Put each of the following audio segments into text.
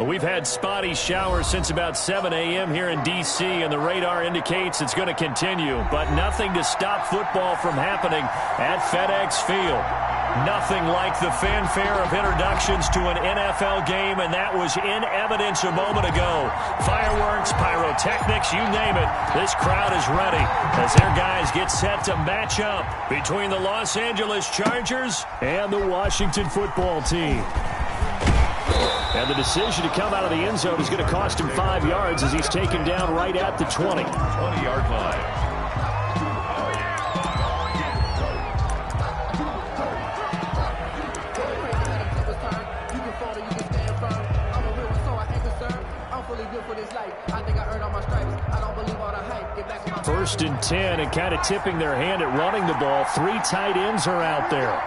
We've had spotty showers since about 7 a.m. here in D.C., and the radar indicates it's going to continue, but nothing to stop football from happening at FedEx Field. Nothing like the fanfare of introductions to an NFL game, and that was in evidence a moment ago. Fireworks, pyrotechnics, you name it. This crowd is ready as their guys get set to match up between the Los Angeles Chargers and the Washington football team. And the decision to come out of the end zone is going to cost him 5 yards as he's taken down right at the 20. 20-yard line. First and 10, and kind of tipping their hand at running the ball. 3 tight ends are out there.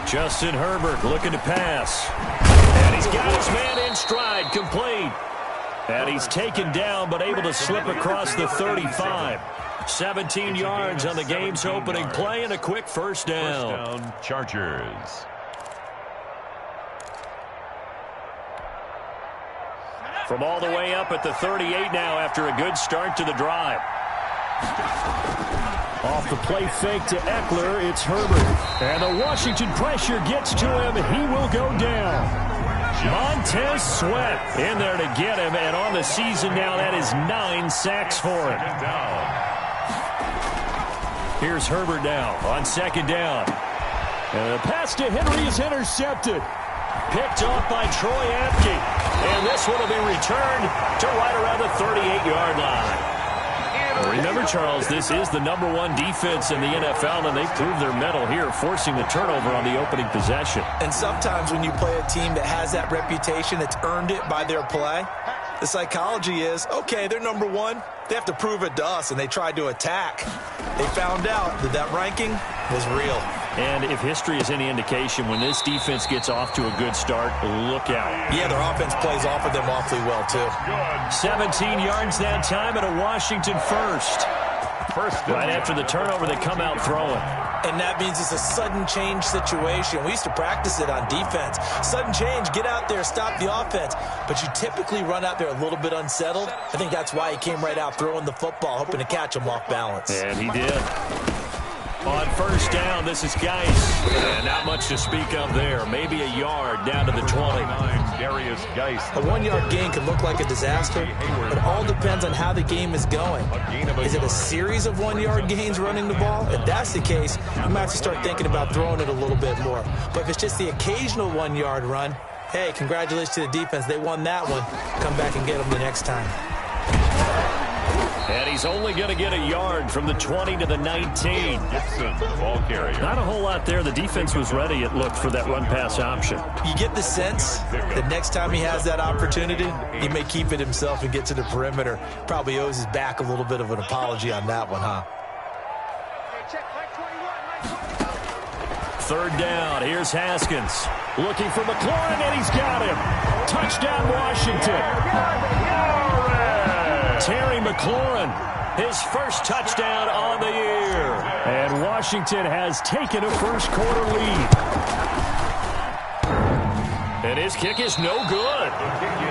Justin Herbert looking to pass. And he's got his man in stride, complete. And he's taken down, but able to slip across the 35. 17 yards on the game's opening play and a quick first down. First down, Chargers. From all the way up at the 38 now after a good start to the drive. Off the play fake to Eckler, it's Herbert. And the Washington pressure gets to him. He will go down. Montez Sweat in there to get him. And on the season now, that is 9 sacks for him. Here's Herbert now on second down. And the pass to Henry is intercepted. Picked off by Troy Apke. And this one will be returned to right around the 38-yard line. Remember, Charles, this is the #1 defense in the NFL, and they proved their mettle here, forcing the turnover on the opening possession. And sometimes when you play a team that has that reputation, that's earned it by their play, the psychology is, okay, they're #1. They have to prove it to us, and they tried to attack. They found out that that ranking was real. And if history is any indication, when this defense gets off to a good start, look out. Yeah, their offense plays off of them awfully well, too. 17 yards that time, and a Washington first. Right after the turnover, they come out throwing. And that means it's a sudden change situation. We used to practice it on defense. Sudden change, get out there, stop the offense. But you typically run out there a little bit unsettled. I think that's why he came right out throwing the football, hoping to catch him off balance. And he did. On first down, this is Geis. And not much to speak of there. Maybe a yard down to the 20. Darius Geis. A 1-yard gain can look like a disaster, but it all depends on how the game is going. Is it a series of 1-yard gains running the ball? If that's the case, you might have to start thinking about throwing it a little bit more. But if it's just the occasional 1-yard run, hey, congratulations to the defense. They won that one. Come back and get them the next time. And he's only going to get a yard from the 20 to the 19. Gibson, ball carrier. Not a whole lot there. The defense was ready, it looked, for that run-pass option. You get the sense that next time he has that opportunity, he may keep it himself and get to the perimeter. Probably owes his back a little bit of an apology on that one, huh? Third down. Here's Haskins. Looking for McLaurin, and he's got him. Touchdown, Washington. Terry McLaurin, his first touchdown on the year. And Washington has taken a first-quarter lead. And his kick is no good.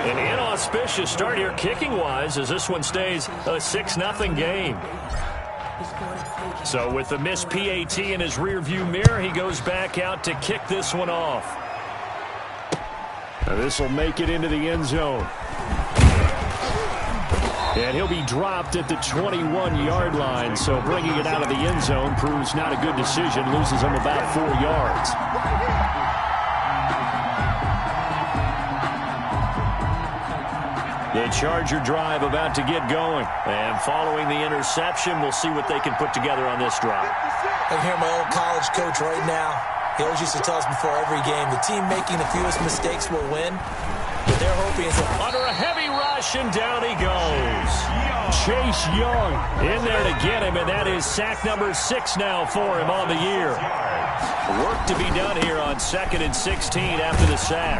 An inauspicious start here kicking-wise as this one stays a 6-0 game. So with the missed PAT in his rearview mirror, he goes back out to kick this one off. This will make it into the end zone. And he'll be dropped at the 21-yard line, so bringing it out of the end zone proves not a good decision, loses him about 4 yards. The Charger drive about to get going. And following the interception, we'll see what they can put together on this drive. I hear my old college coach right now. He always used to tell us before every game, the team making the fewest mistakes will win. But they're hoping it's under a heavy rush, and down he goes. Chase Young in there to get him, and that is sack number 6 now for him on the year. Work to be done here on 2nd and 16 after the sack.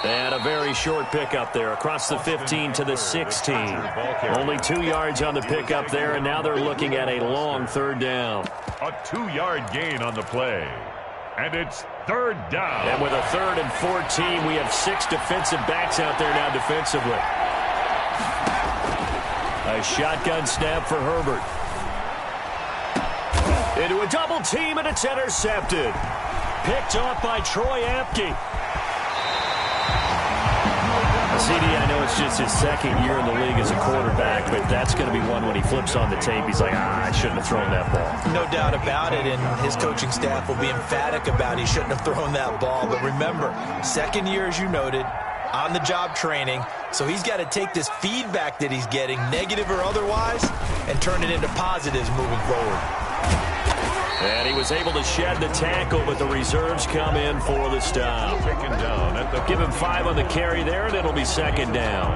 And a very short pickup there across the 15 to the 16. Only 2 yards on the pickup there, and now they're looking at a long 3rd down. A 2-yard gain on the play. And it's 3rd down. And with a 3rd and 14, we have 6 defensive backs out there now defensively. A shotgun snap for Herbert. Into a double team, and it's intercepted. Picked off by Troy Apke. CD, I know it's just his 2nd year in the league as a quarterback, but that's going to be one when he flips on the tape. He's like, I shouldn't have thrown that ball. no doubt about it, and his coaching staff will be emphatic about he shouldn't have thrown that ball. But remember, 2nd year, as you noted, on-the-job training, so he's got to take this feedback that he's getting, negative or otherwise, and turn it into positives moving forward. And he was able to shed the tackle, but the reserves come in for the stop. Give him 5 on the carry there, and it'll be 2nd down.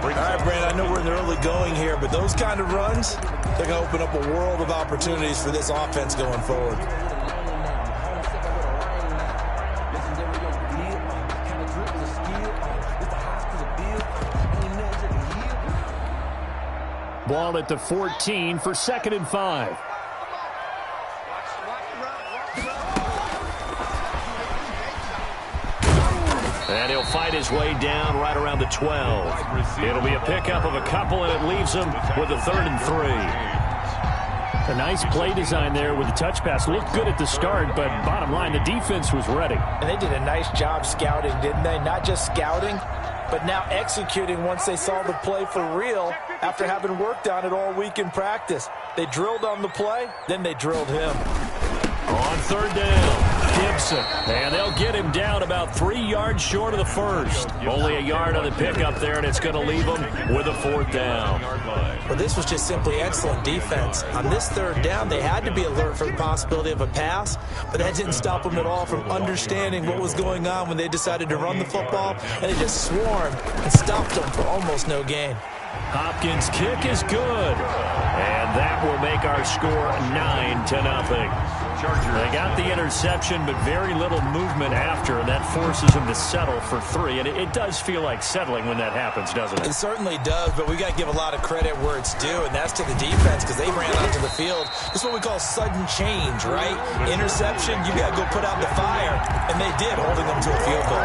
All right, Brandon, I know we're in the early going here, but those kind of runs, they're going to open up a world of opportunities for this offense going forward. Ball at the 14 for 2nd and 5. And he'll fight his way down right around the 12. It'll be a pickup of a couple, and it leaves him with a 3rd and 3. A nice play design there with the touch pass. Looked good at the start, but bottom line, the defense was ready. And they did a nice job scouting, didn't they? Not just scouting, but now executing once they saw the play for real after having worked on it all week in practice. They drilled on the play, then they drilled him. On 3rd down, Gibson. And they'll get him down about 3 yards short of the 1st. Only a yard on the pickup there, and it's going to leave him with a 4th down. Well, this was just simply excellent defense. On this 3rd down, they had to be alert for the possibility of a pass, but that didn't stop them at all from understanding what was going on when they decided to run the football, and they just swarmed and stopped them for almost no gain. Hopkins' kick is good, and that will make our score 9-0. They got the interception, but very little movement after, and that forces them to settle for 3. And it does feel like settling when that happens, doesn't it? It certainly does, but we got to give a lot of credit where it's due, and that's to the defense because they ran onto the field. This is what we call sudden change, right? Interception, you got to go put out the fire, and they did, holding them to a field goal.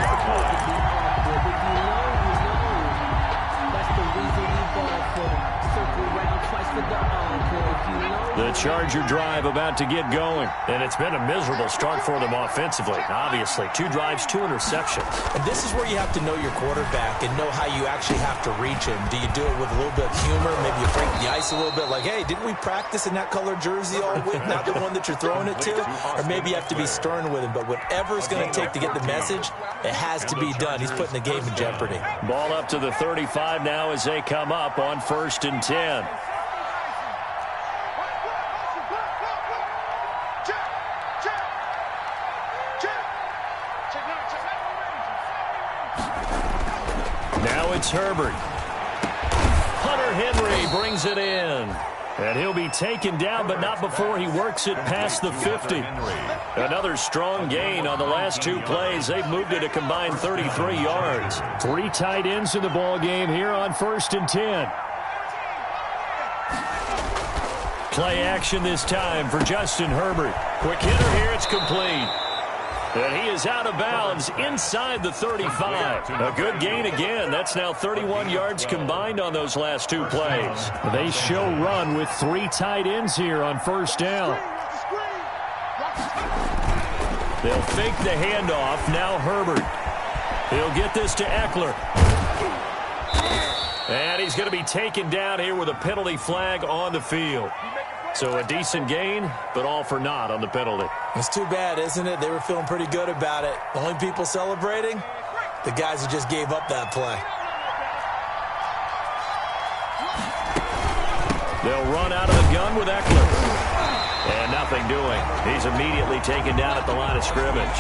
The Charger drive about to get going, and it's been a miserable start for them offensively. Obviously, 2 drives, 2 interceptions. And this is where you have to know your quarterback and know how you actually have to reach him. Do you do it with a little bit of humor? Maybe you break the ice a little bit like, hey, didn't we practice in that colored jersey all week, not the one that you're throwing it to? Or maybe you have to be stern with him. But whatever it's going to take to get the message, it has to be done. He's putting the game in jeopardy. Ball up to the 35 now as they come up on 1st and 10. Now it's Herbert. Hunter Henry brings it in. And he'll be taken down, but not before he works it past the 50. Another strong gain on the last 2 plays. They've moved it a combined 33 yards. 3 tight ends in the ball game here on 1st and 10. Play action this time for Justin Herbert. Quick hitter here, it's complete. And he is out of bounds inside the 35. A good gain again. That's now 31 yards combined on those last two plays. They show run with 3 tight ends here on first down. They'll fake the handoff. Now Herbert. He'll get this to Eckler. And he's going to be taken down here with a penalty flag on the field. So a decent gain, but all for naught on the penalty. It's too bad, isn't it? They were feeling pretty good about it. The only people celebrating, the guys who just gave up that play. They'll run out of the gun with Eckler. And nothing doing. He's immediately taken down at the line of scrimmage.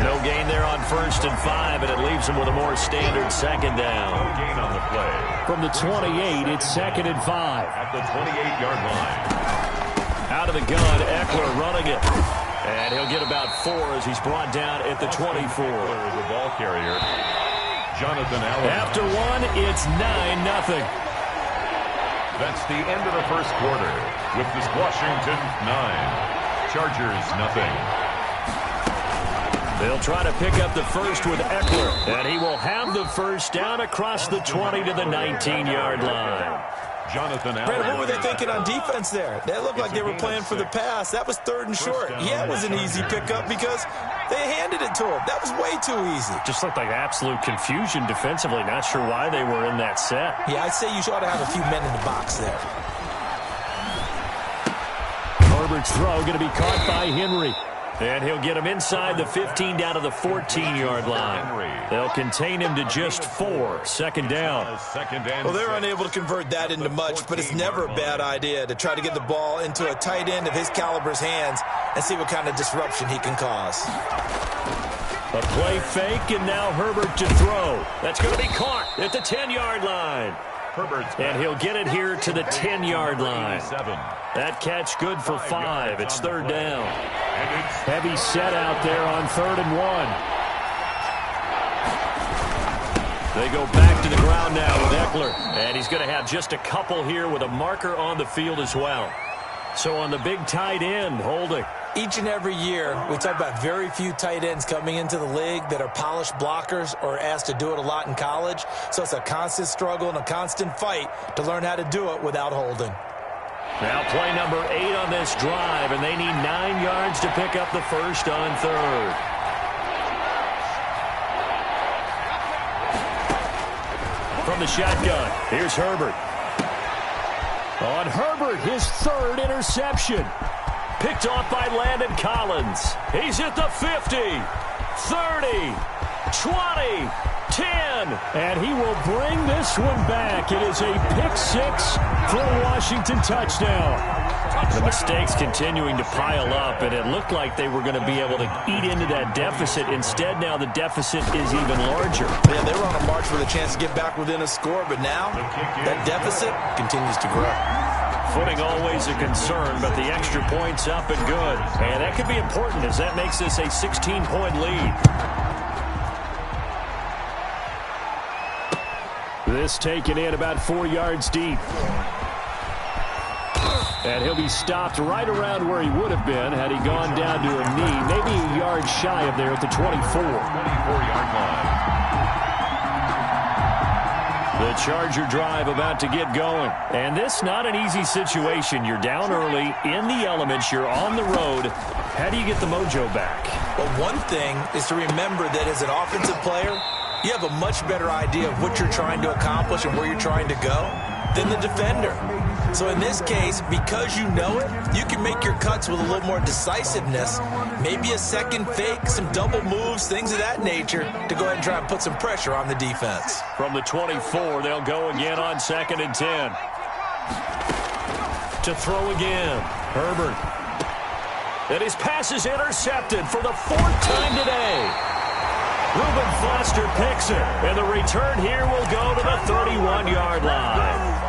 No gain there on 1st and 5, and it leaves him with a more standard second down. No gain on the play. From the 28, it's 2nd and 5. At the 28-yard line. Out of the gun, Eckler running it. And he'll get about 4 as he's brought down at the 24. The ball carrier, Jonathan Allen. After 1, it's 9-0. That's the end of the first quarter with this Washington 9, Chargers 0. They'll try to pick up the first with Eckler, and he will have the first down across the 20 to the 19-yard line. Jonathan Allen. Brandon, what were they thinking on defense there? They looked like they were playing for the pass. That was 3rd and short. Yeah, it was an easy pickup because they handed it to him. That was way too easy. Just looked like absolute confusion defensively. Not sure why they were in that set. Yeah, I'd say you ought to have a few men in the box there. Herbert's throw going to be caught by Henry. And he'll get him inside the 15 down to the 14-yard line. They'll contain him to just 4. 2nd down. Well, they're unable to convert that into much, but it's never a bad idea to try to get the ball into a tight end of his caliber's hands and see what kind of disruption he can cause. A play fake, and now Herbert to throw. That's going to be caught at the 10-yard line. And he'll get it here to the 10-yard line. That catch good for 5. It's 3rd down. Heavy set out there on 3rd and 1. They go back to the ground now with Eckler. And he's going to have just a couple here with a marker on the field as well. So on the big tight end, holding. Each and every year, we talk about very few tight ends coming into the league that are polished blockers or asked to do it a lot in college. So it's a constant struggle and a constant fight to learn how to do it without holding. Now play number 8 on this drive, and they need 9 yards to pick up the first on 3rd. From the shotgun, here's Herbert. On Herbert, his 3rd interception. Picked off by Landon Collins. He's at the 50, 30, 20, 10. And he will bring this one back. It is a pick-6 for a Washington touchdown. The mistakes continuing to pile up, and it looked like they were going to be able to eat into that deficit. Instead, now the deficit is even larger. Yeah, they were on a march with a chance to get back within a score, but now that deficit continues to grow. Footing always a concern, but the extra point's up and good. And that could be important as that makes this a 16-point lead. This taken in about 4 yards deep. And he'll be stopped right around where he would have been had he gone down to a knee, maybe a yard shy of there at the 24. 24-yard line. The Charger drive about to get going. And this not an easy situation. You're down early, in the elements, you're on the road. How do you get the mojo back? Well, one thing is to remember that as an offensive player, you have a much better idea of what you're trying to accomplish and where you're trying to go than the defender. So in this case, because you know it, you can make your cuts with a little more decisiveness, maybe a second fake, some double moves, things of that nature, to go ahead and try and put some pressure on the defense. From the 24, they'll go again on 2nd and 10. To throw again, Herbert. And his pass is intercepted for the 4th time today. Reuben Foster picks it, and the return here will go to the 31-yard line.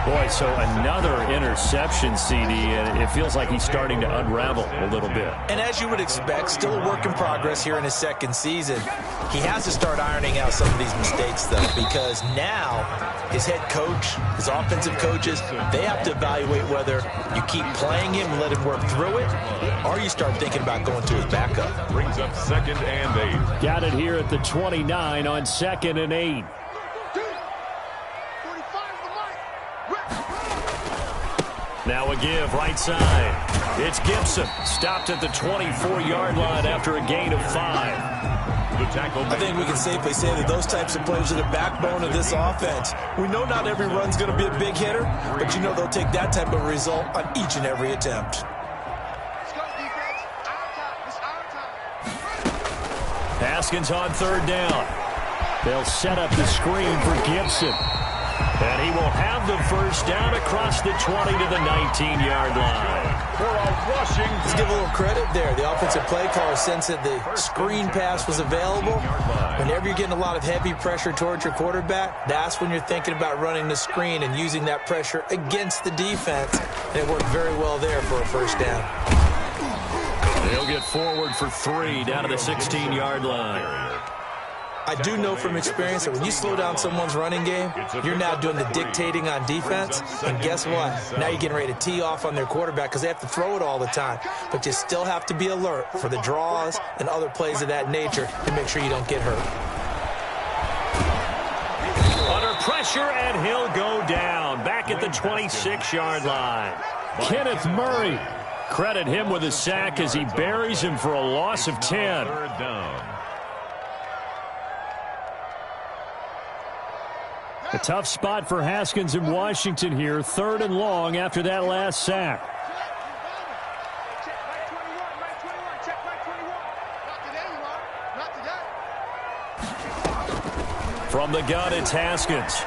Boy, so another interception, CD, and it feels like he's starting to unravel a little bit. And as you would expect, still a work in progress here in his 2nd season. He has to start ironing out some of these mistakes, though, because now his head coach, his offensive coaches, they have to evaluate whether you keep playing him and let him work through it, or you start thinking about going to his backup. Brings up 2nd and 8. Got it here at the 29 on 2nd and 8. Now a give right side. It's Gibson. Stopped at the 24-yard line after a gain of 5. The tackle. I think we can safely say that those types of players are the backbone of this offense. We know not every run's going to be a big hitter, but you know they'll take that type of result on each and every attempt. Haskins on 3rd down. They'll set up the screen for Gibson. And he will have the first down across the 20 to the 19-yard line. For a rushing. Let's give a little credit there. The offensive play caller sensed that the screen pass was available. Whenever you're getting a lot of heavy pressure towards your quarterback, that's when you're thinking about running the screen and using that pressure against the defense. And it worked very well there for a first down. They'll get forward for 3 down to the 16-yard line. I do know from experience that when you slow down someone's running game, you're now doing the dictating on defense. And guess what? Now you're getting ready to tee off on their quarterback because they have to throw it all the time. But you still have to be alert for the draws and other plays of that nature to make sure you don't get hurt. Under pressure, and he'll go down. Back at the 26-yard line. Kenneth Murray. Credit him with a sack as he buries him for a loss of 10. 3rd down. A tough spot for Haskins in Washington here. 3rd and long after that last sack. From the gun, it's Haskins.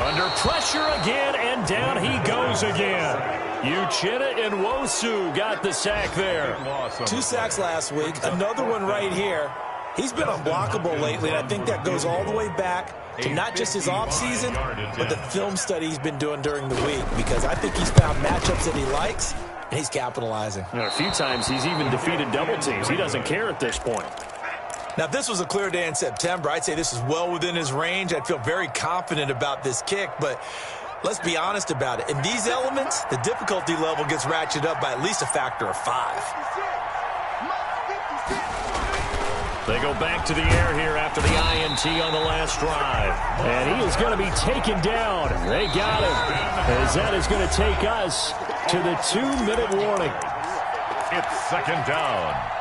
Under pressure again, and down he goes again. Uchenna and Nwosu got the sack there. 2 sacks last week, another one right here. He's been unblockable lately, and I think that goes all the way back to not just his offseason, but the film study he's been doing during the week, because I think he's found matchups that he likes, and he's capitalizing. A few times he's even defeated double teams. He doesn't care at this point. Now, if this was a clear day in September, I'd say this is well within his range. I'd feel very confident about this kick, but let's be honest about it. In these elements, the difficulty level gets ratcheted up by at least a factor of 5. They go back to the air here after the INT on the last drive. And he is going to be taken down. They got him. As that is going to take us to the 2-minute warning. It's 2nd down.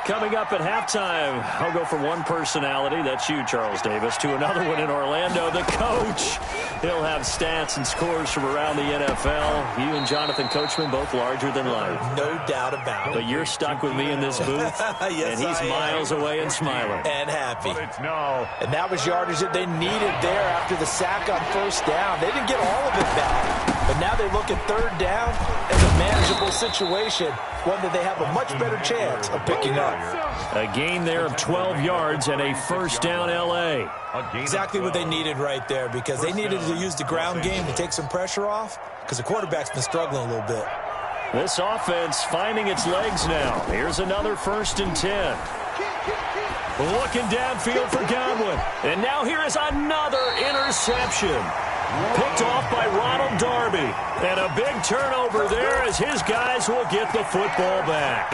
Coming up at halftime, I'll go from one personality, that's you, Charles Davis, to another one in Orlando, the coach. He'll have stats and scores from around the NFL. You and Jonathan Coachman, both larger than life. No doubt about it. But you're stuck with me in this booth, yes, and he's miles away and smiling. And happy. But it's no. And that was yardage that they needed there after the sack on 1st down. They didn't get all of it back, but now they look at 3rd down as a manageable situation, one that they have a much better chance of picking up. A gain there of 12 yards and a first down L.A. Exactly what they needed right there, because they needed to use the ground game to take some pressure off, because the quarterback's been struggling a little bit. This offense finding its legs now. Here's another 1st and 10. Looking downfield for Godwin. And now here is another interception. Picked off by Ronald Darby. And a big turnover there as his guys will get the football back.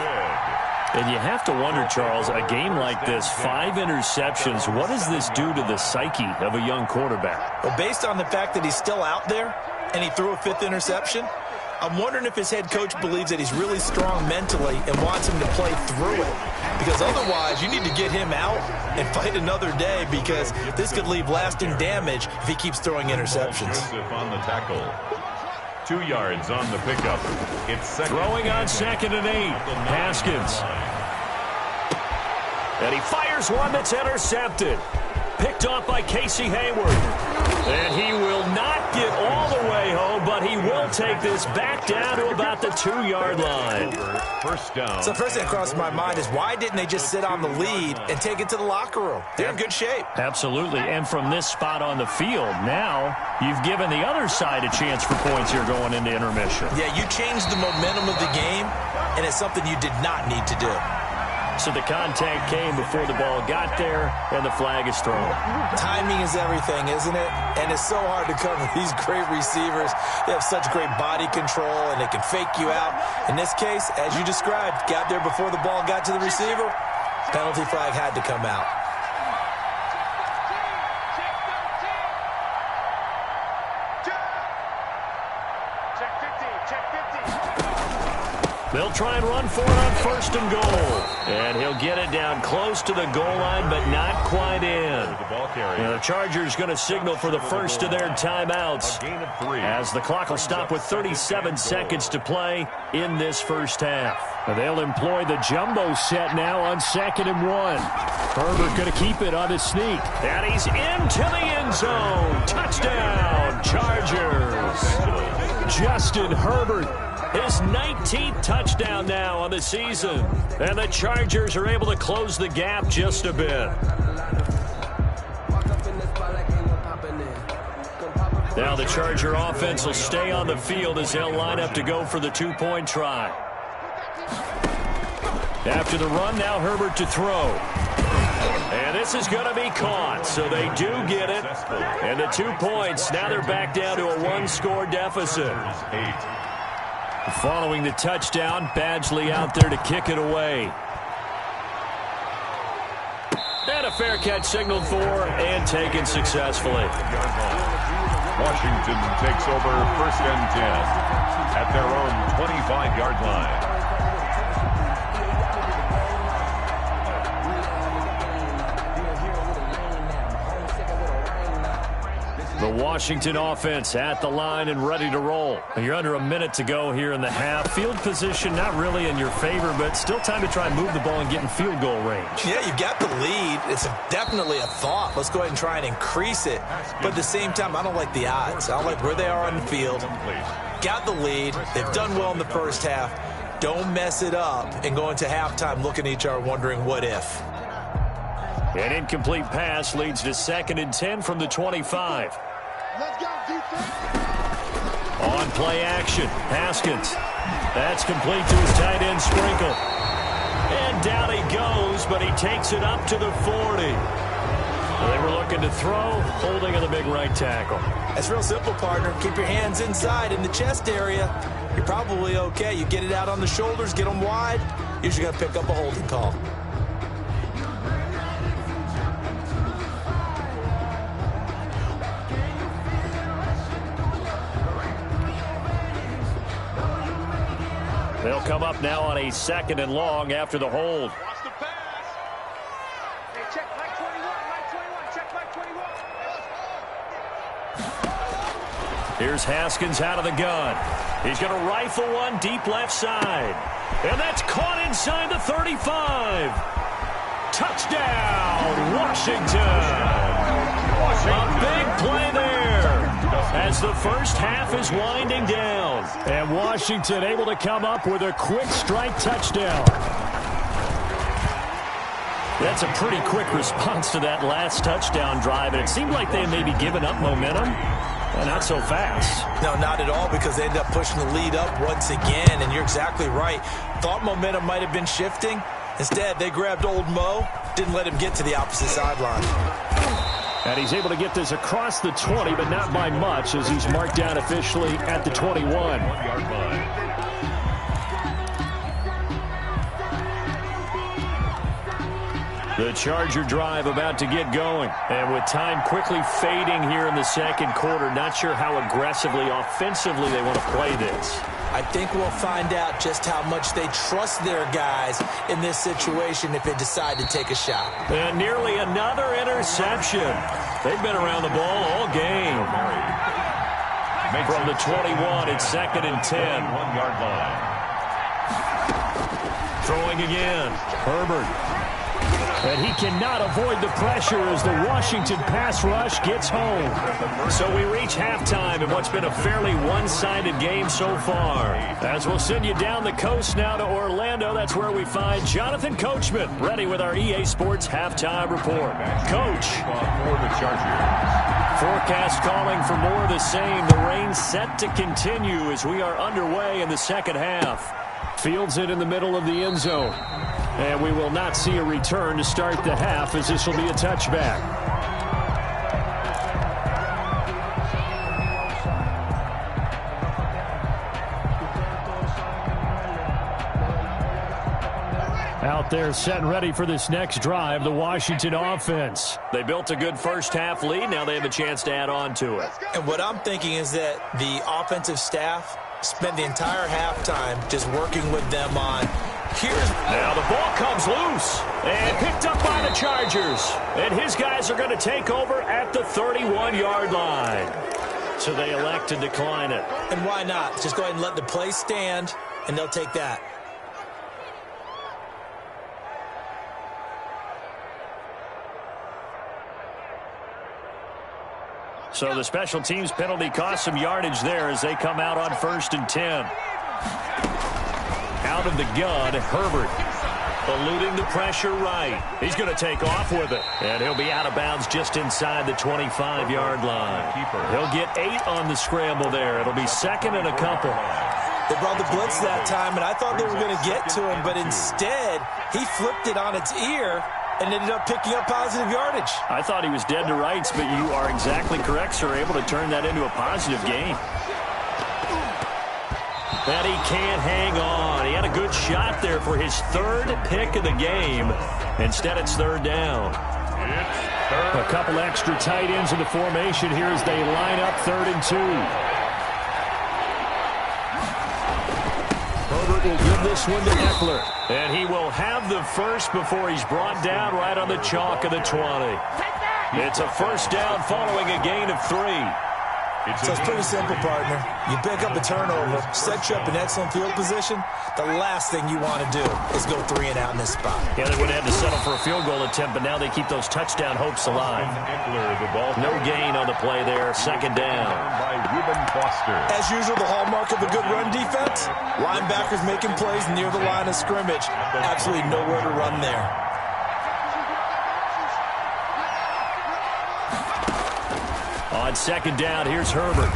And you have to wonder, Charles, a game like this, 5 interceptions, what does this do to the psyche of a young quarterback? Well, based on the fact that he's still out there and he threw a 5th interception, I'm wondering if his head coach believes that he's really strong mentally and wants him to play through it. Because otherwise, you need to get him out and fight another day, because this could leave lasting damage if he keeps throwing interceptions. On the tackle. 2 yards on the pickup. It's second. Throwing on 2nd and 8. Haskins. And he fires one that's intercepted. Picked off by Casey Hayward. And he will not get all the way home, but he will take this back down to about the 2-yard line. First down. So the first thing that crossed my mind is, why didn't they just sit on the lead and take it to the locker room? They're in good shape. Absolutely. And from this spot on the field, now you've given the other side a chance for points here going into intermission. Yeah, you changed the momentum of the game, and it's something you did not need to do. So the contact came before the ball got there, and the flag is thrown. Timing is everything, isn't it? And it's so hard to cover these great receivers. They have such great body control, and they can fake you out. In this case, as you described, got there before the ball got to the receiver. Penalty flag had to come out. They'll try and run for it on 1st and goal. And he'll get it down close to the goal line, but not quite in. The Chargers going to signal for the first of their timeouts, as the clock will stop with 37 seconds to play in this first half. They'll employ the jumbo set now on 2nd and 1. Herbert going to keep it on his sneak. And he's into the end zone. Touchdown, Chargers. Justin Herbert. His 19th touchdown now on the season. And the Chargers are able to close the gap just a bit. Now the Charger offense will stay on the field as they'll line up to go for the 2-point try. After the run, now Herbert to throw. And this is going to be caught, so they do get it. And the 2 points, now they're back down to a 1-score deficit. Following the touchdown, Badgley out there to kick it away. And a fair catch signaled for and taken successfully. Washington takes over 1st and 10 at their own 25-yard line. The Washington offense at the line and ready to roll. You're under a minute to go here in the half. Field position not really in your favor, but still time to try and move the ball and get in field goal range. Yeah, you've got the lead. It's definitely a thought. Let's go ahead and try and increase it. But at the same time, I don't like the odds. I don't like where they are on the field. Got the lead. They've done well in the first half. Don't mess it up and go into halftime looking at each other wondering what if. An incomplete pass leads to 2nd and 10 from the 25. On play action, Haskins. That's complete to his tight end, Sprinkle. And down he goes, but he takes it up to the 40. They were looking to throw, holding on the big right tackle. That's real simple, partner. Keep your hands inside in the chest area. You're probably okay. You get it out on the shoulders, get them wide. Usually going to pick up a holding call. They'll come up now on a 2nd and long after the hold. Watch the pass. Hey, check Mike 21. Check Mike 21. Here's Haskins out of the gun. He's going to rifle one deep left side. And that's caught inside the 35. Touchdown, Washington. A big play there as the first half is winding down. And Washington able to come up with a quick strike touchdown. That's a pretty quick response to that last touchdown drive, and it seemed like they may be giving up momentum. Well, not so fast. No, not at all, because they end up pushing the lead up once again, and you're exactly right. Thought momentum might have been shifting. Instead, they grabbed old Mo, didn't let him get to the opposite sideline. And he's able to get this across the 20, but not by much, as he's marked down officially at the 21. 1-yard line. The Charger drive about to get going. And with time quickly fading here in the second quarter, not sure how aggressively, offensively they want to play this. I think we'll find out just how much they trust their guys in this situation if they decide to take a shot. And nearly another interception. They've been around the ball all game. From the 21, it's 2nd and 10. 1-yard line. Throwing again. Herbert. And he cannot avoid the pressure as the Washington pass rush gets home. So we reach halftime in what's been a fairly one-sided game so far. As we'll send you down the coast now to Orlando, that's where we find Jonathan Coachman, ready with our EA Sports Halftime Report. Coach. For the Chargers. Forecast calling for more of the same. The rain set to continue as we are underway in the second half. Fields it in the middle of the end zone. And we will not see a return to start the half, as this will be a touchback. Out there set and ready for this next drive, the Washington offense. They built a good first-half lead. Now they have a chance to add on to it. And what I'm thinking is that the offensive staff spent the entire halftime just working with them on now the ball comes loose and picked up by the Chargers. And his guys are going to take over at the 31-yard line. So they elect to decline it. And why not? Just go ahead and let the play stand, and they'll take that. So the special teams penalty cost some yardage there as they come out on 1st and 10. Out of the gun, Herbert eluding the pressure right. He's going to take off with it. And he'll be out of bounds just inside the 25-yard line. He'll get 8 on the scramble there. It'll be 2nd and a couple. They brought the blitz that time, and I thought they were going to get to him, but instead he flipped it on its ear and ended up picking up positive yardage. I thought he was dead to rights, but you are exactly correct, sir. Able to turn that into a positive gain. And he can't hang on. He had a good shot there for his 3rd pick of the game. Instead, it's 3rd down. A couple extra tight ends in the formation here as they line up 3rd and 2. Herbert will give this one to Eckler. And he will have the first before he's brought down right on the chalk of the 20. It's a 1st down following a gain of 3. So it's pretty simple, partner. You pick up a turnover, set you up in excellent field position. The last thing you want to do is go 3 and out in this spot. Yeah, they would have to settle for a field goal attempt, but now they keep those touchdown hopes alive. No gain on the play there. 2nd down. As usual, the hallmark of a good run defense, linebackers making plays near the line of scrimmage. Absolutely nowhere to run there. On 2nd down, here's Herbert.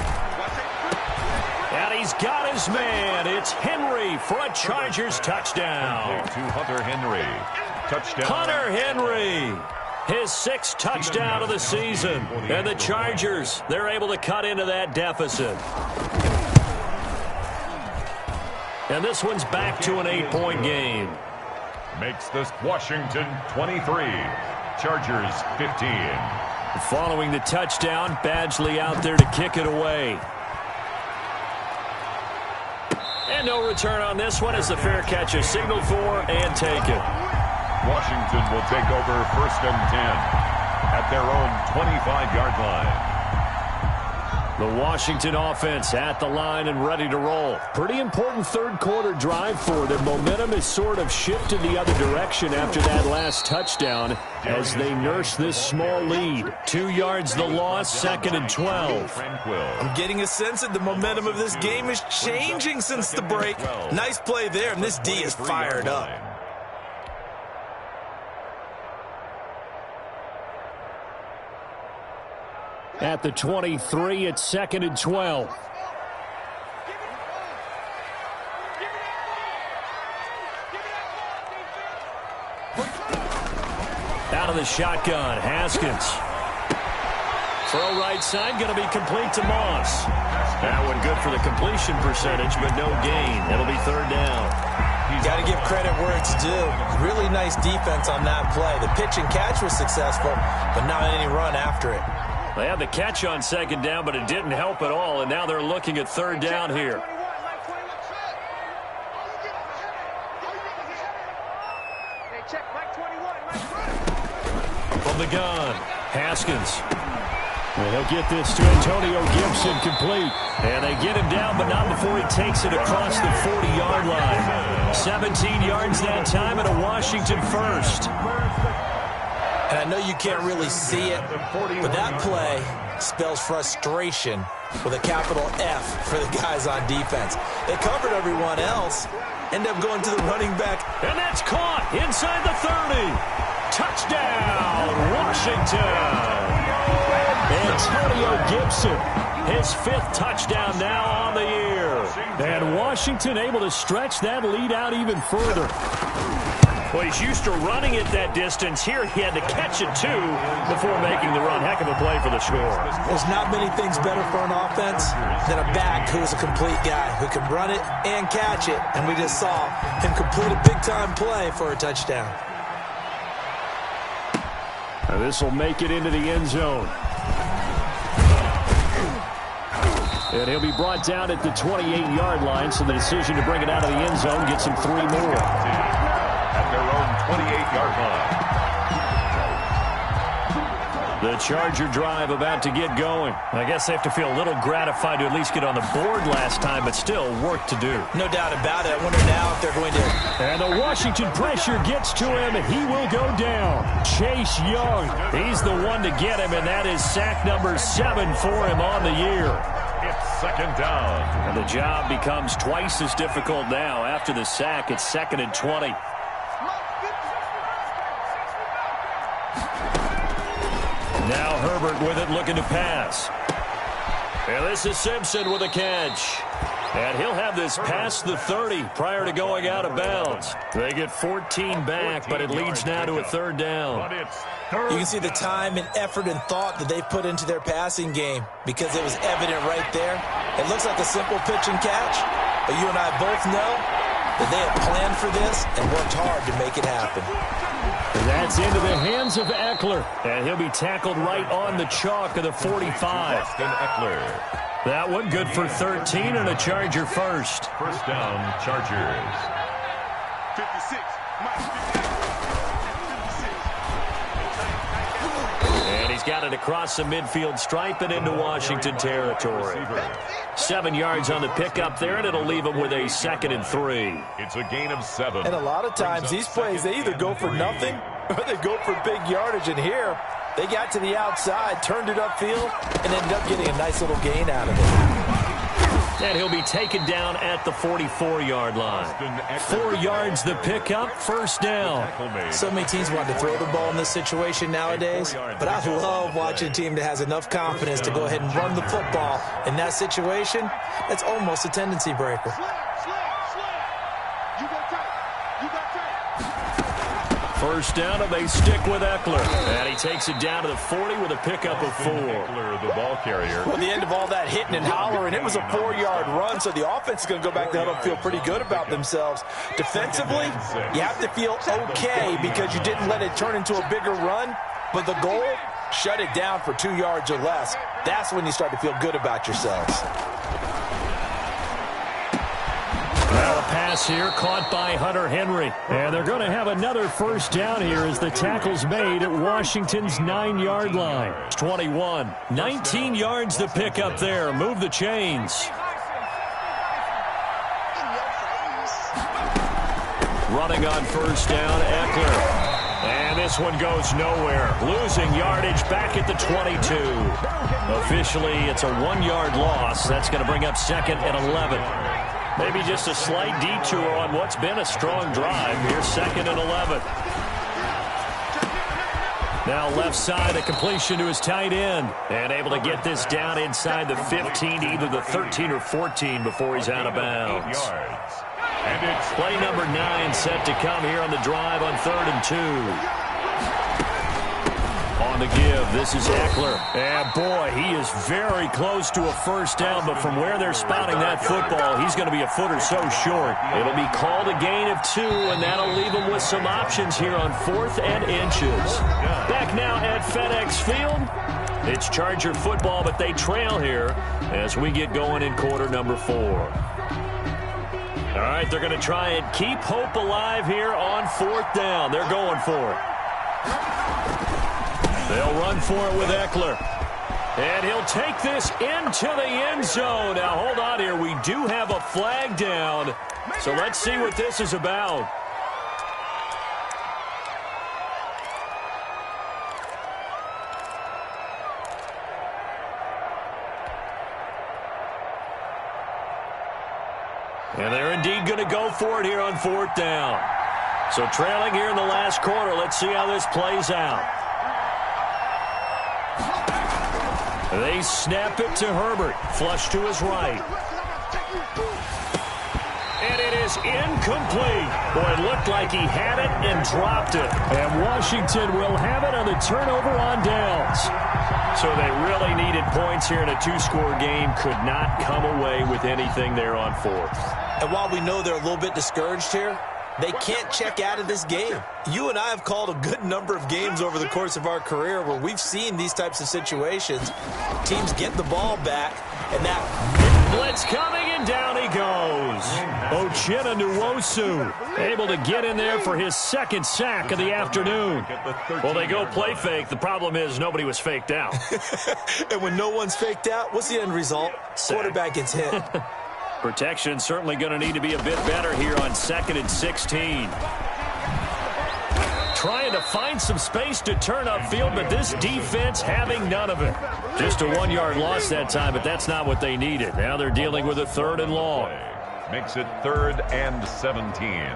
And he's got his man. It's Henry for a Chargers touchdown. To Hunter Henry. Touchdown. Hunter Henry. His 6th touchdown of the season. And the Chargers, they're able to cut into that deficit. And this one's back to an 8-point game. Makes this Washington 23. Chargers 15. Following the touchdown, Badgley out there to kick it away. And no return on this one as the fair catch is signaled for and taken. Washington will take over 1st and 10 at their own 25-yard line. The Washington offense at the line and ready to roll. Pretty important 3rd quarter drive for them. Momentum has sort of shifted the other direction after that last touchdown as they nurse this small lead. 2 yards the loss, 2nd and 12. I'm getting a sense that the momentum of this game is changing since the break. Nice play there, and this D is fired up. At the 23, it's 2nd and 12. Out of the shotgun, Haskins. Throw right side, going to be complete to Moss. That one good for the completion percentage, but no gain. It'll be 3rd down. Got to give credit where it's due. Really nice defense on that play. The pitch and catch was successful, but not any run after it. They had the catch on 2nd down, but it didn't help at all, and now they're looking at 3rd down here. From the gun, Haskins. And he'll get this to Antonio Gibson complete. And they get him down, but not before he takes it across the 40-yard line. 17 yards that time and a Washington 1st. And I know you can't really see it, but that play spells frustration with a capital F for the guys on defense. They covered everyone else, end up going to the running back. And that's caught inside the 30. Touchdown, Washington. Antonio Gibson, his 5th touchdown now on the year. And Washington able to stretch that lead out even further. Well, he's used to running it that distance. Here he had to catch it, too, before making the run. Heck of a play for the score. There's not many things better for an offense than a back who is a complete guy, who can run it and catch it. And we just saw him complete a big-time play for a touchdown. And this will make it into the end zone. And he'll be brought down at the 28-yard line, so the decision to bring it out of the end zone gets him 3 more. At their own 28-yard line. The Charger drive about to get going. I guess they have to feel a little gratified to at least get on the board last time, but still work to do. No doubt about it. I wonder now if they're going to... And the Washington pressure gets to him, and he will go down. Chase Young. He's the one to get him, and that is sack number 7 for him on the year. It's second down. And the job becomes twice as difficult now. After the sack, it's 2nd and 20. Now Herbert with it, looking to pass. And this is Simpson with a catch. And he'll have this past the 30 prior to going out of bounds. They get 14 back, but it leads now to a 3rd down. You can see the time and effort and thought that they've put into their passing game because it was evident right there. It looks like a simple pitch and catch, but you and I both know that they have planned for this and worked hard to make it happen. And that's into the hands of Eckler. And he'll be tackled right on the chalk of the 45. Austin Eckler. That one good for 13 and a Charger first. First down, Chargers. 56. And he's got it across the midfield stripe and into Washington territory. 7 yards on the pickup there, and it'll leave him with a 2nd and 3. It's a gain of 7. And a lot of times these plays, they either go for nothing or they go for big yardage. And here, they got to the outside, turned it upfield, and ended up getting a nice little gain out of it. And he'll be taken down at the 44-yard line. 4 yards the pickup, first down. So many teams want to throw the ball in this situation nowadays, but I love watching a team that has enough confidence to go ahead and run the football. In that situation, that's almost a tendency breaker. First down, and they stick with Eckler. And he takes it down to the 40 with a pickup of 4. Eckler, the ball carrier. Well, the end of all that hitting and hollering, it was a 4-yard run, so the offense is going to go back there and feel pretty good about themselves. Defensively, you have to feel okay because you didn't let it turn into a bigger run, but the goal, shut it down for 2 yards or less. That's when you start to feel good about yourselves. Now a pass here caught by Hunter Henry. And they're going to have another first down here as the tackle's made at Washington's 9-yard line. 21. 19 yards to pick up there. Move the chains. Running on first down, Eckler. And this one goes nowhere. Losing yardage back at the 22. Officially, it's a 1-yard loss. That's going to bring up 2nd and 11. Maybe just a slight detour on what's been a strong drive. Here's 2nd and 11. Now left side, a completion to his tight end. And able to get this down inside the 15, either the 13 or 14 before he's out of bounds. And it's Play number 9 set to come here on the drive on 3rd and 2. On the give, this is Eckler. And boy, he is very close to a first down, but from where they're spotting that football, he's going to be a foot or so short. It'll be called a gain of 2, and that'll leave him with some options here on 4th and inches. Back now at FedEx Field. It's Charger football, but they trail here as we get going in quarter number 4. All right, they're going to try and keep hope alive here on 4th down. They're going for it. They'll run for it with Eckler. And he'll take this into the end zone. Now, hold on here. We do have a flag down. So let's see what this is about. And they're indeed going to go for it here on 4th down. So trailing here in the last quarter. Let's see how this plays out. They snap it to Herbert. Flush to his right. is incomplete. Boy, it looked like he had it and dropped it. And Washington will have it on the turnover on downs. So they really needed points here in a two-score game. Could not come away with anything there on fourth. And while we know they're a little bit discouraged here, they can't check out of this game. You and I have called a good number of games over the course of our career where we've seen these types of situations. Teams get the ball back, and that blitz coming, and down he goes. Uchenna Nwosu able to get in there for his second sack of the afternoon. Well, they go play fake. The problem is nobody was faked out. And when no one's faked out, what's the end result? Quarterback gets hit. Protection certainly going to need to be a bit better here on 2nd and 16. Trying to find some space to turn upfield, but this defense having none of it. Just a 1-yard loss that time, but that's not what they needed. Now they're dealing with a 3rd and long. Makes it 3rd and 17.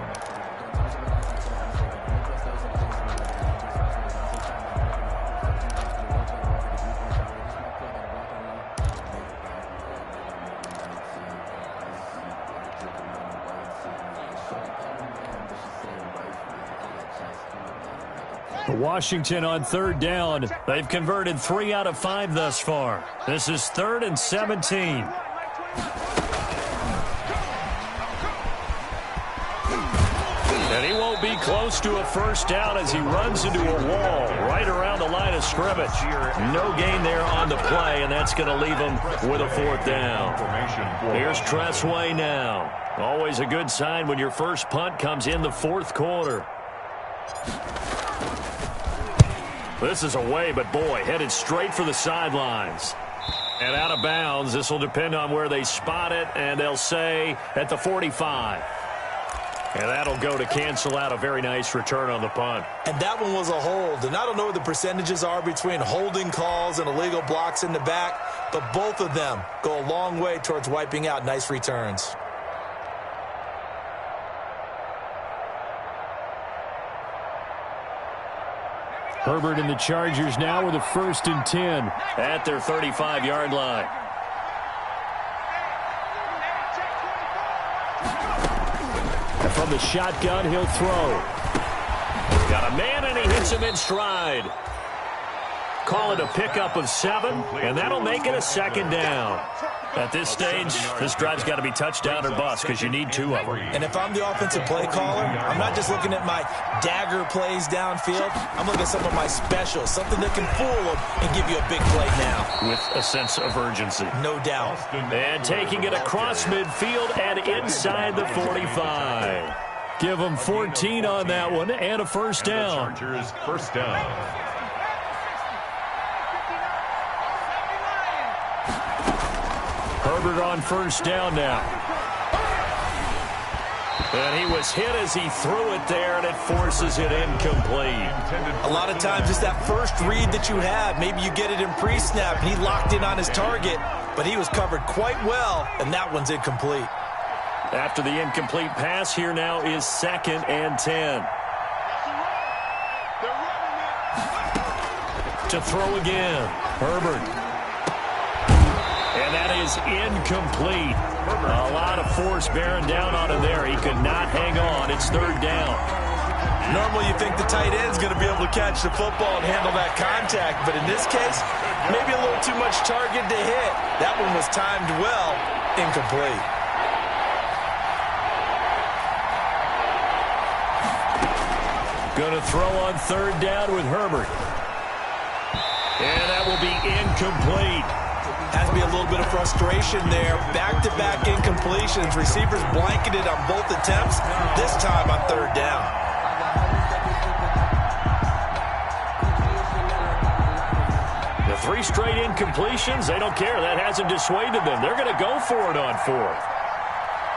Washington on 3rd down. They've converted 3 out of 5 thus far. This is 3rd and 17. And he won't be close to a first down as he runs into a wall right around the line of scrimmage. No gain there on the play, and that's going to leave him with a 4th down. Here's Tressway now. Always a good sign when your first punt comes in the 4th quarter. This is away, but boy, headed straight for the sidelines. And out of bounds. This will depend on where they spot it, and they'll say at the 45. And that'll go to cancel out a very nice return on the punt. And that one was a hold. And I don't know what the percentages are between holding calls and illegal blocks in the back, but both of them go a long way towards wiping out nice returns. Herbert and the Chargers now with a 1st and 10 at their 35-yard line. And from the shotgun, he'll throw. Got a man, and he hits him in stride. Call it a pickup of 7, and that'll make it a 2nd down. At this stage, this drive's got to be touchdown or bust because you need 2 of them. And if I'm the offensive play caller, I'm not just looking at my dagger plays downfield. I'm looking at some of my specials, something that can fool them and give you a big play now. With a sense of urgency. No doubt. And taking it across midfield and inside the 45. Give them 14 on that one and a first down. Chargers first down. Herbert on first down now. And he was hit as he threw it there, and it forces it incomplete. A lot of times it's that first read that you have. Maybe you get it in pre-snap, and he locked in on his target, but he was covered quite well, and that one's incomplete. After the incomplete pass, here now is 2nd and 10. To throw again. Herbert. And that is incomplete. A lot of force bearing down on him there. He could not hang on. It's 3rd down. Normally you think the tight end's going to be able to catch the football and handle that contact, but in this case, maybe a little too much target to hit. That one was timed well, incomplete. Going to throw on 3rd down with Herbert. And that will be incomplete. Has to be a little bit of frustration there. Back-to-back incompletions. Receivers blanketed on both attempts, this time on 3rd down. The 3 straight incompletions, they don't care. That hasn't dissuaded them. They're going to go for it on 4th.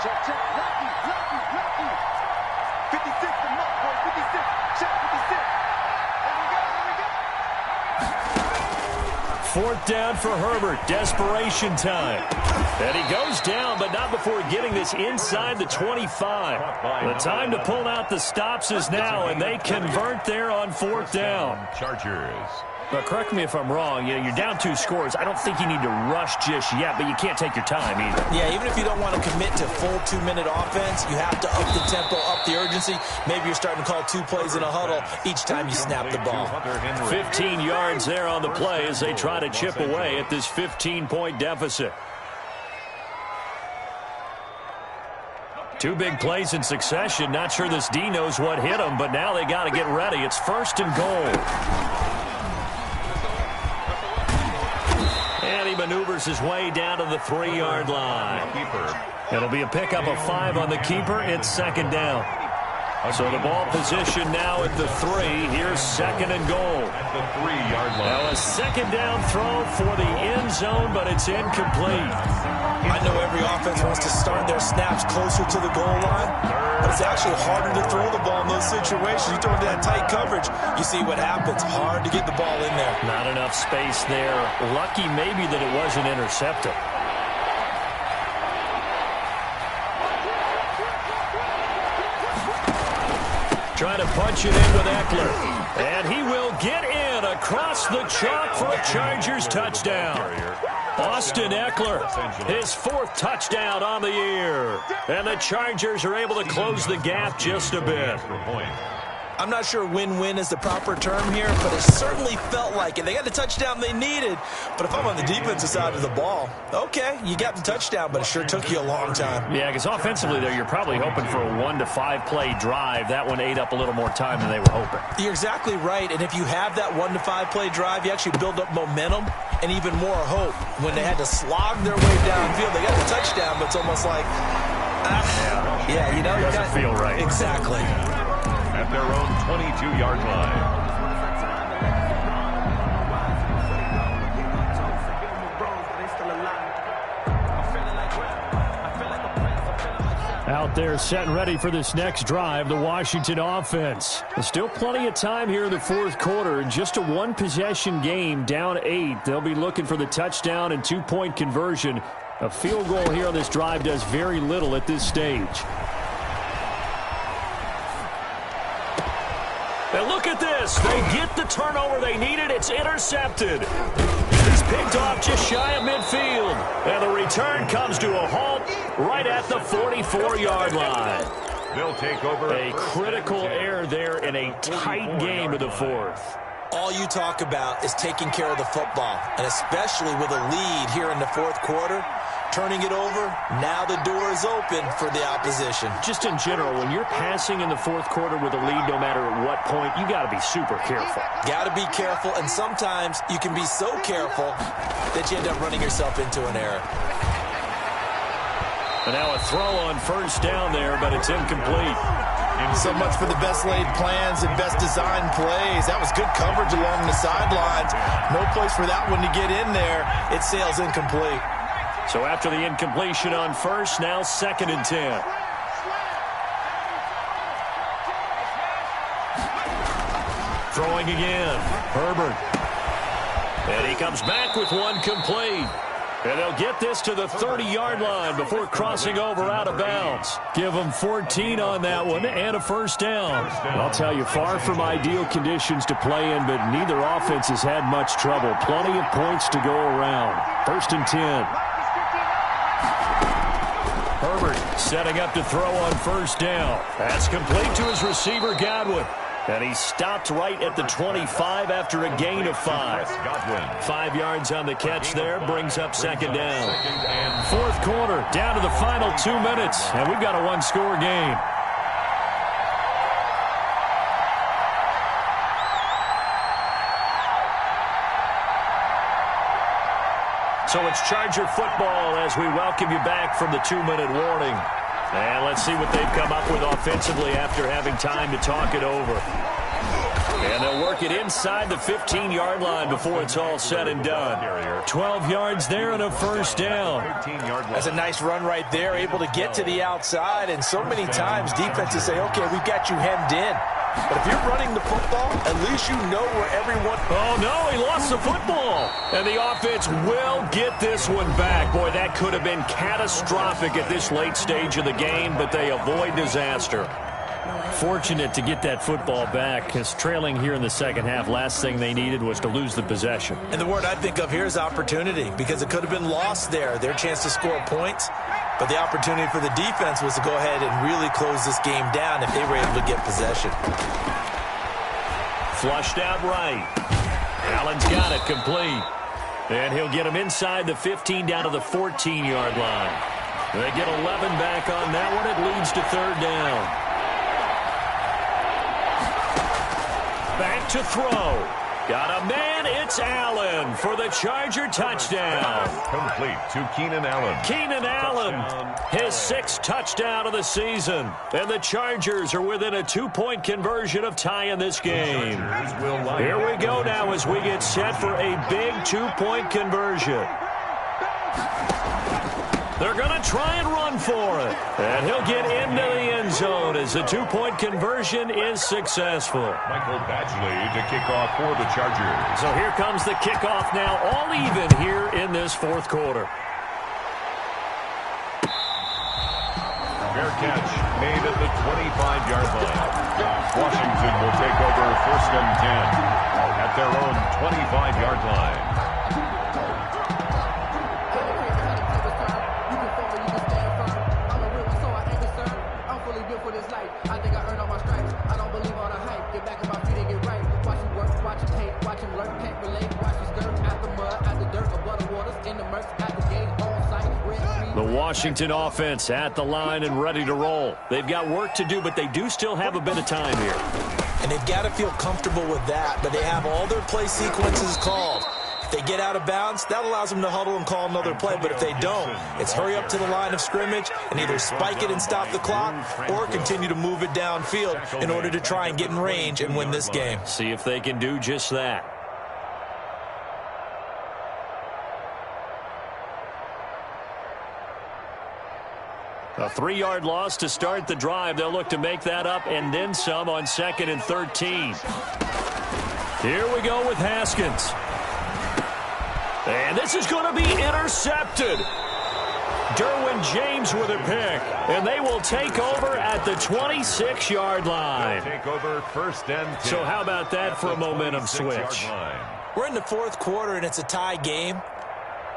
Check, check. Lucky, lucky, lucky. 56 to Mark, boy. 56. Check 56. Fourth down for Herbert. Desperation time. And he goes down, but not before getting this inside the 25. The time to pull out the stops is now, and they convert there on 4th down. Chargers. But correct me if I'm wrong, you're down 2 scores. I don't think you need to rush just yet, but you can't take your time either. Yeah, even if you don't want to commit to full 2-minute offense, you have to up the tempo, up the urgency. Maybe you're starting to call 2 plays in a huddle each time you snap the ball. 15 yards there on the play as they try to chip away at this 15-point deficit. 2 big plays in succession. Not sure this D knows what hit him, but now they got to get ready. It's 1st and goal. And he maneuvers his way down to the 3-yard line. It'll be a pickup of 5 on the keeper. It's 2nd down. So the ball position now at the 3. Here's 2nd and goal. At the 3-yard line. Now a 2nd down throw for the end zone, but it's incomplete. I know every offense wants to start their snaps closer to the goal line, but it's actually harder to throw the ball in those situations. You throw into that tight coverage, you see what happens. Hard to get the ball in there. Not enough space there. Lucky maybe that it wasn't intercepted. Trying to punch it in with Eckler. And he will get in across the chalk for a Chargers touchdown. Austin Eckler, his 4th touchdown on the year. And the Chargers are able to close the gap just a bit. I'm not sure win-win is the proper term here, but it certainly felt like it. They got the touchdown they needed, but if I'm on the defensive side of the ball, okay, you got the touchdown, but it sure took you a long time. Yeah, because offensively there, you're probably hoping for a 1 to 5 play drive. That one ate up a little more time than they were hoping. You're exactly right, and if you have that 1 to 5 play drive, you actually build up momentum and even more hope. When they had to slog their way downfield, they got the touchdown, but it's almost like, yeah, you know, it doesn't feel right. Exactly. At their own 22-yard line. Out there set and ready for this next drive, the Washington offense. There's still plenty of time here in the 4th quarter. Just a 1-possession game, down 8. They'll be looking for the touchdown and 2-point conversion. A field goal here on this drive does very little at this stage. And look at this. They get the turnover they needed. It's intercepted. He's picked off just shy of midfield. And the return comes to a halt right at the 44-yard line. They'll take over. A critical error there in a tight game of the 4th. All you talk about is taking care of the football, and especially with a lead here in the 4th quarter. Turning it over, now the door is open for the opposition. Just in general, when you're passing in the 4th quarter with a lead, no matter at what point, you got to be super careful. Got to be careful, and sometimes you can be so careful that you end up running yourself into an error. And now a throw on 1st down there, but it's incomplete. So much for the best laid plans and best designed plays. That was good coverage along the sidelines. No place for that one to get in there. It sails incomplete. So after the incompletion on 1st, now 2nd and 10. Throwing again. Herbert. And he comes back with one complete. And they'll get this to the 30-yard line before crossing over out of bounds. Give them 14 on that one and a 1st down. I'll tell you, far from ideal conditions to play in, but neither offense has had much trouble. Plenty of points to go around. 1st and 10. Herbert setting up to throw on 1st down. That's complete to his receiver, Godwin. And he stopped right at the 25 after a gain of 5. 5 yards on the catch there, brings up 2nd down. 4th quarter, down to the final 2 minutes, and we've got a 1-score game. So it's Charger football as we welcome you back from the 2-minute warning. And let's see what they've come up with offensively after having time to talk it over. And they'll work it inside the 15-yard line before it's all said and done. 12 yards there and a 1st down. That's a nice run right there, able to get to the outside. And so many times defenses say, okay, we've got you hemmed in. But if you're running the football, at least you know where everyone... Oh, no, he lost the football. And the offense will get this one back. Boy, that could have been catastrophic at this late stage of the game, but they avoid disaster. Fortunate to get that football back, because trailing here in the second half, last thing they needed was to lose the possession. And the word I think of here is opportunity, because it could have been lost there, their chance to score points. But the opportunity for the defense was to go ahead and really close this game down if they were able to get possession. Flushed out right. Allen's got it complete. And he'll get him inside the 15 down to the 14-yard line. They get 11 back on that one. It leads to third down. Back to throw. Got a man. It's Allen for the Charger touchdown. Complete to Keenan Allen. Keenan Allen, his 6th touchdown of the season. And the Chargers are within a 2-point conversion of tying this game. Here we go now as we get set for a big 2-point conversion. They're going to try and run for it. And he'll get into the end zone as the 2-point conversion is successful. Michael Badgley to kick off for the Chargers. So here comes the kickoff now, all even here in this fourth quarter. Fair catch made at the 25-yard line. Washington will take over 1st and 10 at their own 25-yard line. The Washington offense at the line and ready to roll. They've got work to do, but they do still have a bit of time here. And they've got to feel comfortable with that, but they have all their play sequences called. If they get out of bounds, that allows them to huddle and call another play, but if they don't, it's hurry up to the line of scrimmage and either spike it and stop the clock or continue to move it downfield in order to try and get in range and win this game. See if they can do just that. A 3-yard loss to start the drive. They'll look to make that up and then some on 2nd and 13. Here we go with Haskins. And this is going to be intercepted. Derwin James with a pick. And they will take over at the 26-yard line. Take over 1st and 10. So how about that for a momentum switch? We're in the fourth quarter and it's a tie game.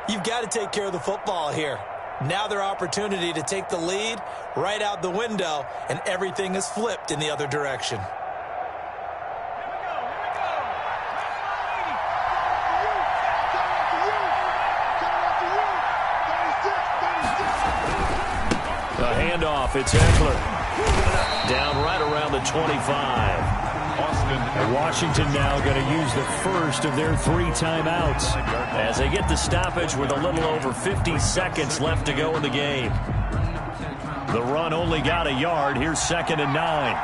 You've got to take care of the football here. Now their opportunity to take the lead right out the window, and everything is flipped in the other direction. The handoff, it's Eckler. Down right around the 25. Washington now going to use the first of their 3 timeouts as they get the stoppage with a little over 50 seconds left to go in the game. The run only got a yard. Here's 2nd and 9.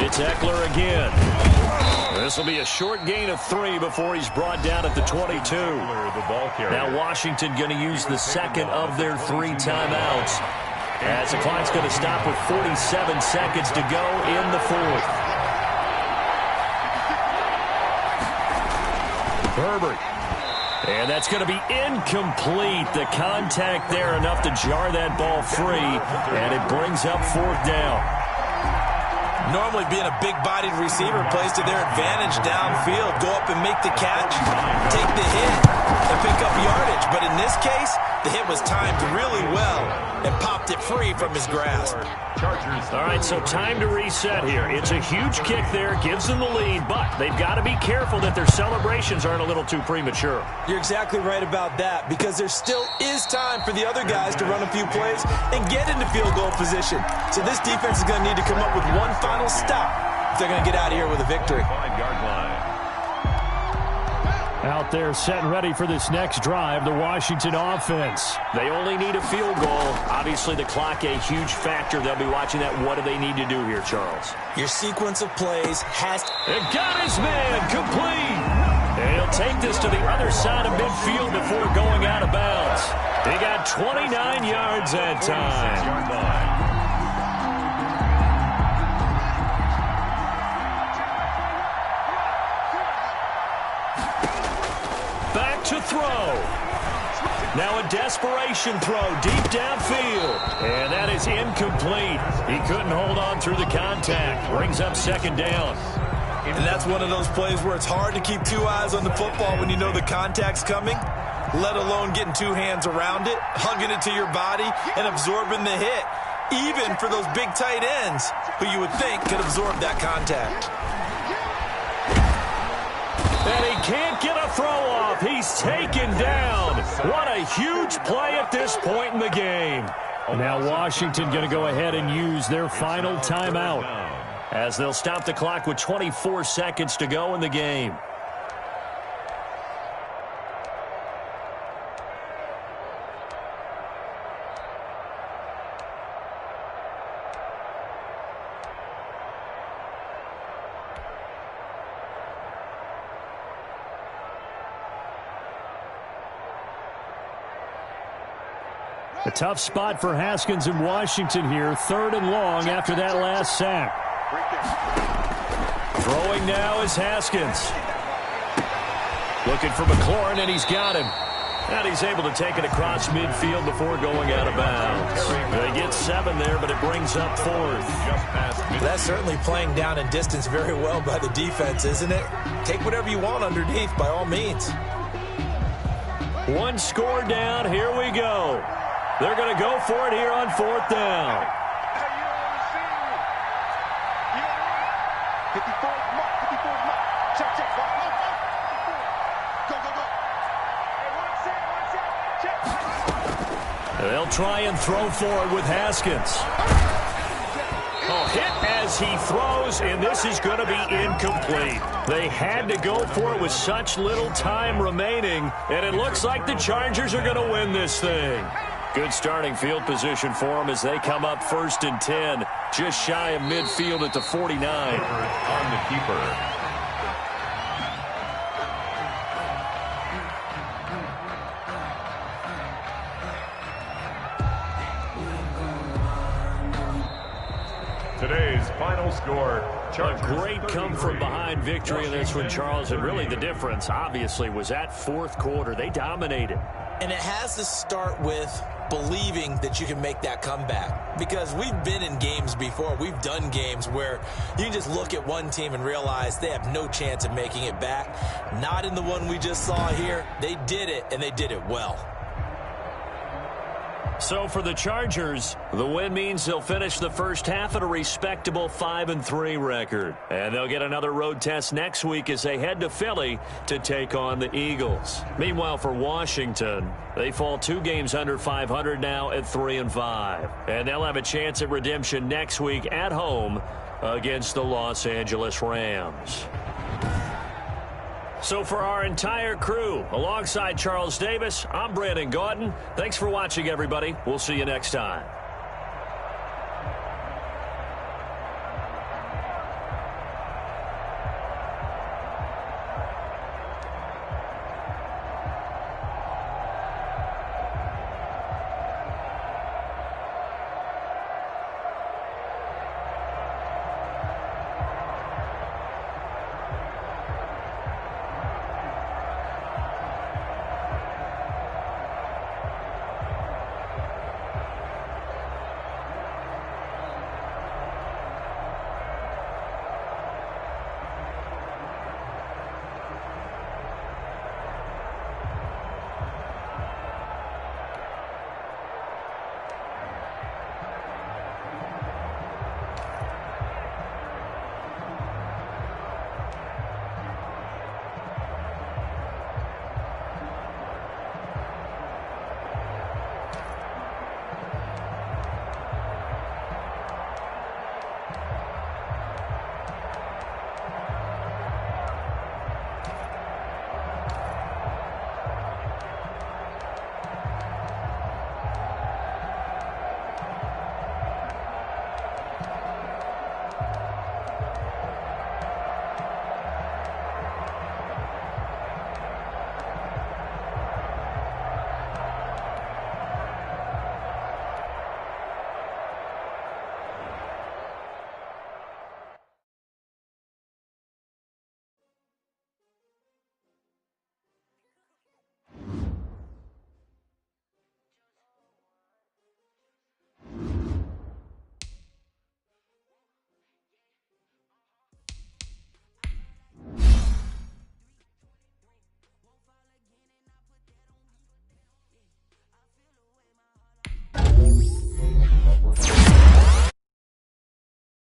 It's Eckler again. This will be a short gain of 3 before he's brought down at the 22. Now Washington going to use the 2nd of their 3 timeouts as the clock's going to stop with 47 seconds to go in the 4th. Herbert. And that's going to be incomplete. The contact there enough to jar that ball free, and it brings up 4th down. Normally being a big-bodied receiver plays to their advantage downfield. Go up and make the catch, take the hit, and pick up yardage. But in this case, the hit was timed really well and popped it free from his grasp. All right, so time to reset here. It's a huge kick there, gives them the lead, but they've got to be careful that their celebrations aren't a little too premature. You're exactly right about that, because there still is time for the other guys to run a few plays and get into field goal position. So this defense is going to need to come up with one final stop if they're going to get out of here with a victory. 5-yard line. Out there set and ready for this next drive, the Washington offense. They only need a field goal. Obviously, the clock a huge factor. They'll be watching that. What do they need to do here, Charles? Your sequence of plays has to... It got his man complete. And he'll take this to the other side of midfield before going out of bounds. He got 29 yards that time. Now a desperation throw deep downfield. And that is incomplete. He couldn't hold on through the contact. Brings up second down. And that's one of those plays where it's hard to keep two eyes on the football when you know the contact's coming, let alone getting two hands around it, hugging it to your body, and absorbing the hit, even for those big tight ends who you would think could absorb that contact. And he can't get a throw off. He's taken down. What a huge play at this point in the game. Now Washington going to go ahead and use their final timeout, as they'll stop the clock with 24 seconds to go in the game. A tough spot for Haskins in Washington here. 3rd and long after that last sack. Throwing now is Haskins. Looking for McLaurin, and he's got him. And he's able to take it across midfield before going out of bounds. They get 7 there, but it brings up 4th. That's certainly playing down and distance very well by the defense, isn't it? Take whatever you want underneath, by all means. One score down. Here we go. They're going to go for it here on 4th down. 54 mark. Check. Go. Check. They'll try and throw for it with Haskins. Hit as he throws, and this is going to be incomplete. They had to go for it with such little time remaining, and it looks like the Chargers are going to win this thing. Good starting field position for them as they come up 1st and 10, just shy of midfield at the 49. On the keeper. Today's final score. A great come-from-behind victory in this one, Charles, and really the difference, obviously, was that 4th quarter. They dominated. And it has to start with believing that you can make that comeback. Because we've been in games before. We've done games where you can just look at one team and realize they have no chance of making it back. Not in the one we just saw here. They did it, and they did it well. So for the Chargers, the win means they'll finish the first half at a respectable 5-3 record. And they'll get another road test next week as they head to Philly to take on the Eagles. Meanwhile, for Washington, they fall 2 games under 500 now at 3-5. And they'll have a chance at redemption next week at home against the Los Angeles Rams. So for our entire crew, alongside Charles Davis, I'm Brandon Gaudin. Thanks for watching, everybody. We'll see you next time.